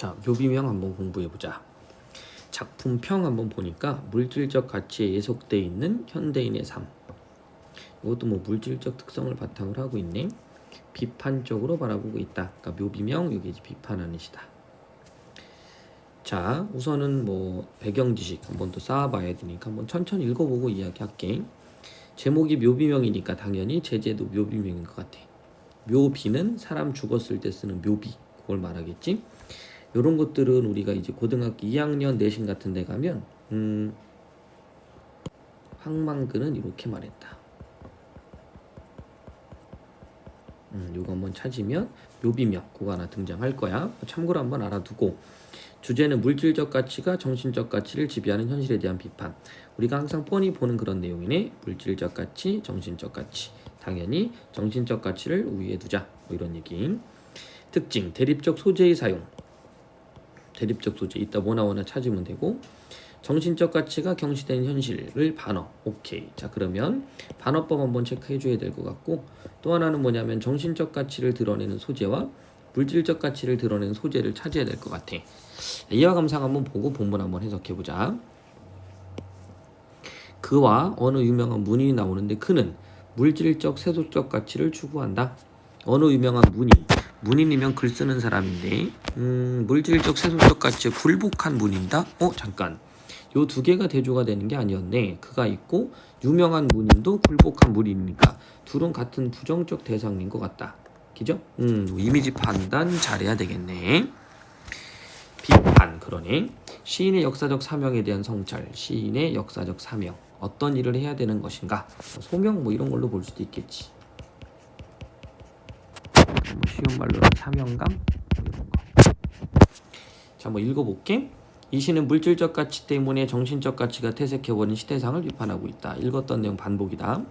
자, 묘비명 한번 공부해보자. 작품평 한번 보니까 물질적 가치에 예속돼 있는 현대인의 삶. 이것도 뭐 물질적 특성을 바탕으로 하고 있네. 비판적으로 바라보고 있다. 그러니까 묘비명 여기 이제 비판하는 시다. 자, 우선은 뭐 배경 지식 한번 또 쌓아봐야 되니까 한번 천천히 읽어보고 이야기할게. 제목이 묘비명이니까 당연히 제재도 묘비명인 것 같아. 묘비는 사람 죽었을 때 쓰는 묘비, 그걸 말하겠지. 이런 것들은 우리가 이제 고등학교 2학년 내신 같은 데 가면 황만근은 이렇게 말했다. 요거 한번 찾으면 묘비명 그거 하나 등장할 거야. 참고로 한번 알아두고, 주제는 물질적 가치가 정신적 가치를 지배하는 현실에 대한 비판. 우리가 항상 뻔히 보는 그런 내용이네. 물질적 가치, 정신적 가치. 당연히 정신적 가치를 우위에 두자. 뭐 이런 얘기. 특징, 대립적 소재의 사용. 대립적 소재 이따 뭐나오나 찾으면 되고, 정신적 가치가 경시되는 현실을 반어. 오케이. 자, 그러면 반어법 한번 체크해 줘야 될 것 같고, 또 하나는 뭐냐면 정신적 가치를 드러내는 소재와 물질적 가치를 드러내는 소재를 찾아야 될 것 같아. 이와 감상 한번 보고 본문 한번 해석해 보자. 그와 어느 유명한 문인이 나오는데, 그는 물질적 세속적 가치를 추구한다. 어느 유명한 문인이면 글 쓰는 사람인데, 물질적 세속적 가치에 굴복한 문인이다. 잠깐, 요 두 개가 대조가 되는 게 아니었네. 그가 있고 유명한 문인도 굴복한 문인이니까 둘은 같은 부정적 대상인 것 같다. 그죠? 이미지 판단 잘해야 되겠네. 비판, 그러네. 시인의 역사적 사명에 대한 성찰. 시인의 역사적 사명, 어떤 일을 해야 되는 것인가. 소명 뭐 이런 걸로 볼 수도 있겠지. 뭐 쉬운 말로는 사명감 뭐 이런 거. 자, 뭐 읽어볼게. 이 시는 물질적 가치 때문에 정신적 가치가 퇴색해버린 시대상을 비판하고 있다. 읽었던 내용 반복이다.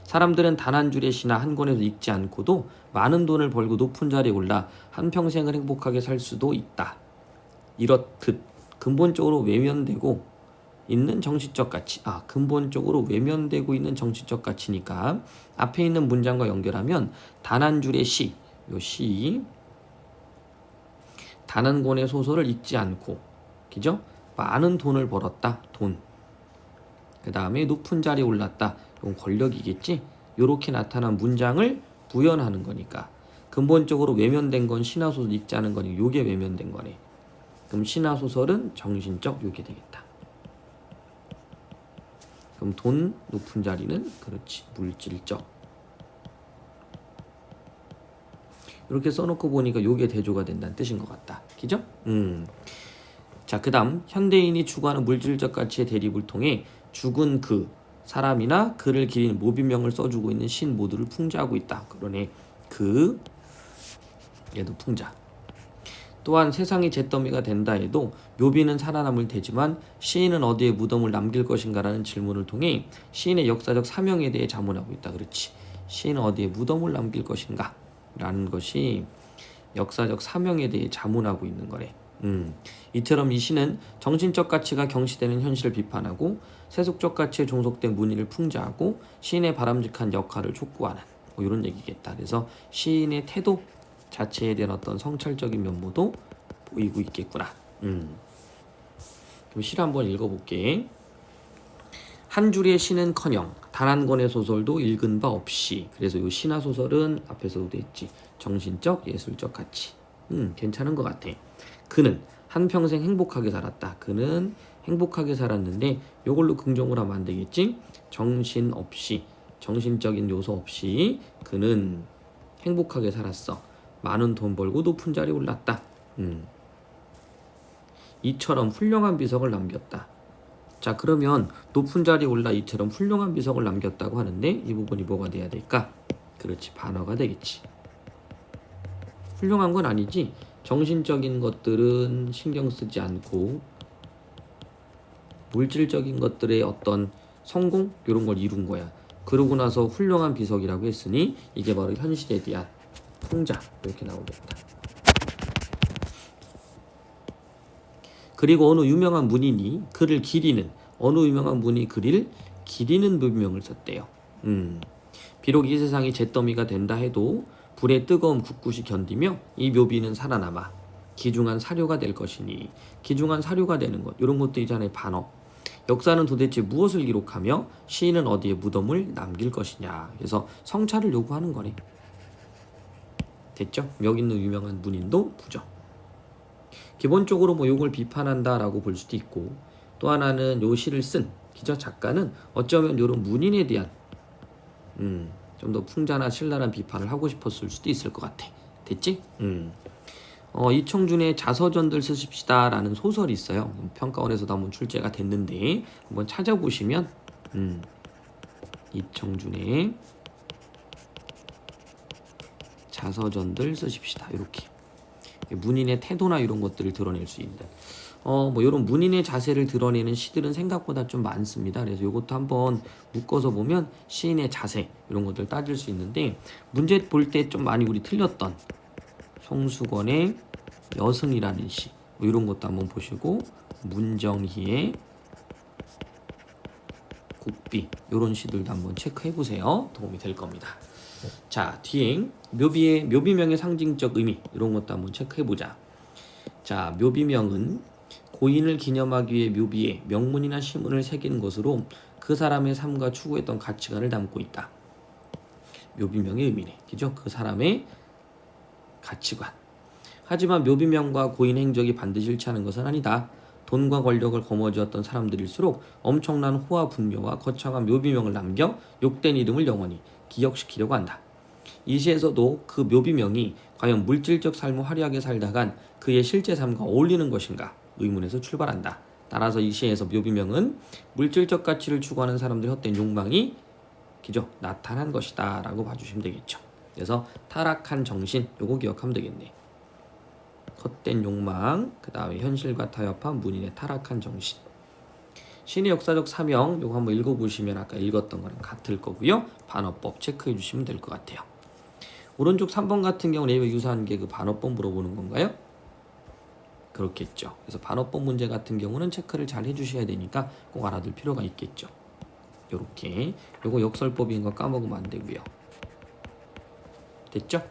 사람들은 단 한 줄의 시나 한 권에서 읽지 않고도 많은 돈을 벌고 높은 자리에 올라 한평생을 행복하게 살 수도 있다. 이렇듯 근본적으로 외면되고 있는 정신적 가치. 근본적으로 외면되고 있는 정신적 가치니까 앞에 있는 문장과 연결하면 단 한 줄의 시, 요 시, 단 한 권의 소설을 읽지 않고, 그죠? 많은 돈을 벌었다. 돈. 그 다음에 높은 자리에 올랐다. 이건 권력이겠지? 요렇게 나타난 문장을 부연하는 거니까 근본적으로 외면된 건 시나 소설 읽지 않은 거니 요게 외면된 거네. 그럼 시나 소설은 정신적, 요게 되겠다. 그럼 돈, 높은 자리는 그렇지, 물질적. 이렇게 써놓고 보니까 요게 대조가 된다는 뜻인 것 같다. 그죠? 자, 그 다음 현대인이 추구하는 물질적 가치의 대립을 통해 죽은 그 사람이나 그를 기리는 묘비명을 써주고 있는 신 모두를 풍자하고 있다. 그러네. 얘도 풍자. 또한 세상이 잿더미가 된다 해도 묘비는 살아남을 테지만 시인은 어디에 무덤을 남길 것인가라는 질문을 통해 시인의 역사적 사명에 대해 자문하고 있다. 그렇지. 시인은 어디에 무덤을 남길 것인가 라는 것이 역사적 사명에 대해 자문하고 있는 거래. 이처럼 이 시는 정신적 가치가 경시되는 현실을 비판하고 세속적 가치에 종속된 문의를 풍자하고 시인의 바람직한 역할을 촉구하는 뭐 이런 얘기겠다. 그래서 시인의 태도 자체에 대한 어떤 성찰적인 면모도 보이고 있겠구나. 그럼 시를 한번 읽어볼게. 한 줄의 시는커녕 단 한 권의 소설도 읽은 바 없이. 그래서 이 시나 소설은 앞에서도 했지, 정신적 예술적 가치. 괜찮은 것 같아. 그는 한평생 행복하게 살았다. 그는 행복하게 살았는데 이걸로 긍정을 하면 안 되겠지. 정신 없이, 정신적인 요소 없이 그는 행복하게 살았어. 많은 돈 벌고 높은 자리에 올랐다. 이처럼 훌륭한 비석을 남겼다. 자, 그러면 높은 자리에 올라 이처럼 훌륭한 비석을 남겼다고 하는데 이 부분이 뭐가 돼야 될까? 그렇지, 반어가 되겠지. 훌륭한 건 아니지. 정신적인 것들은 신경 쓰지 않고 물질적인 것들의 어떤 성공 이런 걸 이룬 거야. 그러고 나서 훌륭한 비석이라고 했으니 이게 바로 현실에 대한 풍자, 이렇게 나오겠다. 그리고 어느 유명한 문인이 그를 기리는, 어느 유명한 문이 그를 기리는 묘비명을 썼대요. 비록 이 세상이 잿더미가 된다 해도 불의 뜨거움 굳굳이 견디며 이 묘비는 살아남아. 귀중한 사료가 될 것이니 귀중한 사료가 되는 것 이런 것도 있잖아요. 반어. 역사는 도대체 무엇을 기록하며 시인은 어디에 무덤을 남길 것이냐. 그래서 성찰을 요구하는 거네. 됐죠? 여기 있는 유명한 문인도 부정. 기본적으로 뭐 요걸 비판한다라고 볼 수도 있고 또 하나는 요 시를 쓴 기자 작가는 어쩌면 요런 문인에 대한 좀 더 풍자나 신랄한 비판을 하고 싶었을 수도 있을 것 같아. 됐지? 이청준의 자서전들 쓰십시다 라는 소설이 있어요. 평가원에서도 한번 출제가 됐는데 한번 찾아보시면 이청준의 자서전들 쓰십시다. 이렇게 문인의 태도나 이런 것들을 드러낼 수 있는 뭐 이런 문인의 자세를 드러내는 시들은 생각보다 좀 많습니다. 그래서 이것도 한번 묶어서 보면 시인의 자세 이런 것들 따질 수 있는데 문제 볼 때 좀 많이 우리 틀렸던 송수건의 여승이라는 시 뭐 이런 것도 한번 보시고 문정희의 곡비 이런 시들도 한번 체크해 보세요. 도움이 될 겁니다. 자, 뒤에 묘비명의 상징적 의미 이런 것도 한번 체크해 보자. 자, 묘비명은 고인을 기념하기 위해 묘비에 명문이나 시문을 새긴 것으로 그 사람의 삶과 추구했던 가치관을 담고 있다. 묘비명의 의미네. 그죠? 그 사람의 가치관. 하지만 묘비명과 고인 행적이 반드시 일치하는 것은 아니다. 돈과 권력을 거머쥐었던 사람들일수록 엄청난 호화 분묘와 거창한 묘비명을 남겨 욕된 이름을 영원히 기억시키려고 한다. 이 시에서도 그 묘비명이 과연 물질적 삶을 화려하게 살다간 그의 실제 삶과 어울리는 것인가 의문에서 출발한다. 따라서 이 시에서 묘비명은 물질적 가치를 추구하는 사람들의 헛된 욕망이 그죠? 나타난 것이다 라고 봐주시면 되겠죠. 그래서 타락한 정신 요거 기억하면 되겠네. 헛된 욕망, 그 다음에 현실과 타협한 문인의 타락한 정신. 시인의 역사적 사명 요거 한번 읽어보시면 아까 읽었던 거랑 같을 거고요. 반어법 체크해 주시면 될 것 같아요. 오른쪽 3번 같은 경우는 A와 유사한 게 그 반어법 물어보는 건가요? 그렇겠죠. 그래서 반어법 문제 같은 경우는 체크를 잘 해주셔야 되니까 꼭 알아둘 필요가 있겠죠. 요렇게 요거 역설법인 거 까먹으면 안 되고요. 됐죠?